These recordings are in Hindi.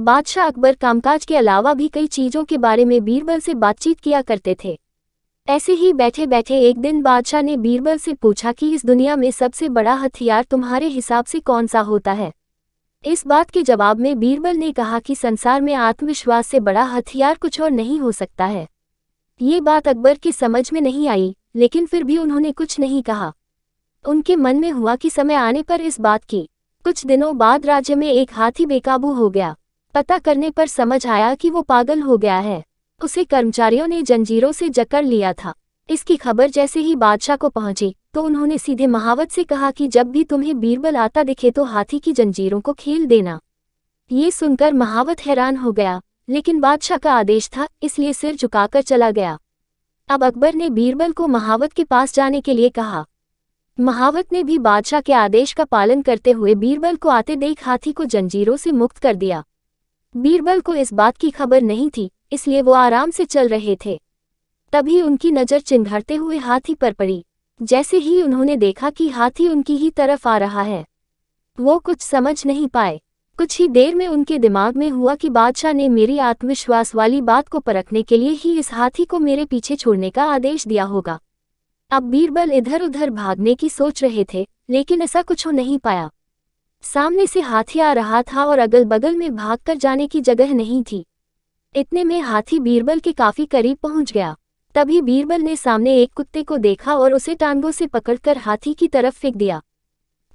बादशाह अकबर कामकाज के अलावा भी कई चीजों के बारे में बीरबल से बातचीत किया करते थे। ऐसे ही बैठे बैठे एक दिन बादशाह ने बीरबल से पूछा कि इस दुनिया में सबसे बड़ा हथियार तुम्हारे हिसाब से कौन सा होता है। इस बात के जवाब में बीरबल ने कहा कि संसार में आत्मविश्वास से बड़ा हथियार कुछ और नहीं हो सकता है। ये बात अकबर की समझ में नहीं आई, लेकिन फिर भी उन्होंने कुछ नहीं कहा। उनके मन में हुआ कि समय आने पर इस बात की। कुछ दिनों बाद राज्य में एक हाथी बेकाबू हो गया। पता करने पर समझ आया कि वो पागल हो गया है। उसे कर्मचारियों ने जंजीरों से जकड़ लिया था। इसकी खबर जैसे ही बादशाह को पहुंची तो उन्होंने सीधे महावत से कहा कि जब भी तुम्हें बीरबल आता दिखे तो हाथी की जंजीरों को खेल देना। ये सुनकर महावत हैरान हो गया, लेकिन बादशाह का आदेश था इसलिए सिर झुकाकर चला गया। अब अकबर ने बीरबल को महावत के पास जाने के लिए कहा। महावत ने भी बादशाह के आदेश का पालन करते हुए बीरबल को आते देख हाथी को जंजीरों से मुक्त कर दिया। बीरबल को इस बात की खबर नहीं थी, इसलिए वो आराम से चल रहे थे। तभी उनकी नज़र चिंघाड़ते हुए हाथी पर पड़ी। जैसे ही उन्होंने देखा कि हाथी उनकी ही तरफ आ रहा है, वो कुछ समझ नहीं पाए। कुछ ही देर में उनके दिमाग में हुआ कि बादशाह ने मेरी आत्मविश्वास वाली बात को परखने के लिए ही इस हाथी को मेरे पीछे छोड़ने का आदेश दिया होगा। अब बीरबल इधर उधर भागने की सोच रहे थे, लेकिन ऐसा कुछ हो नहीं पाया। सामने से हाथी आ रहा था और अगल बगल में भागकर जाने की जगह नहीं थी। इतने में हाथी बीरबल के काफी करीब पहुंच गया। तभी बीरबल ने सामने एक कुत्ते को देखा और उसे टांगों से पकड़कर हाथी की तरफ फेंक दिया।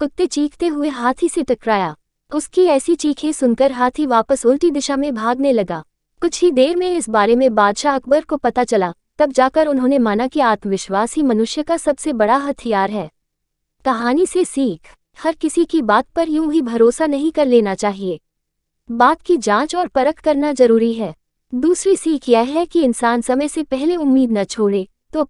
कुत्ते चीखते हुए हाथी से टकराया। उसकी ऐसी चीखें सुनकर हाथी वापस उल्टी दिशा में भागने लगा। कुछ ही देर में इस बारे में बादशाह अकबर को पता चला। तब जाकर उन्होंने माना कि आत्मविश्वास ही मनुष्य का सबसे बड़ा हथियार है। कहानी से सीख, हर किसी की बात पर यूं ही भरोसा नहीं कर लेना चाहिए। बात की जांच और परख करना जरूरी है। दूसरी सीख यह है कि इंसान समय से पहले उम्मीद न छोड़े।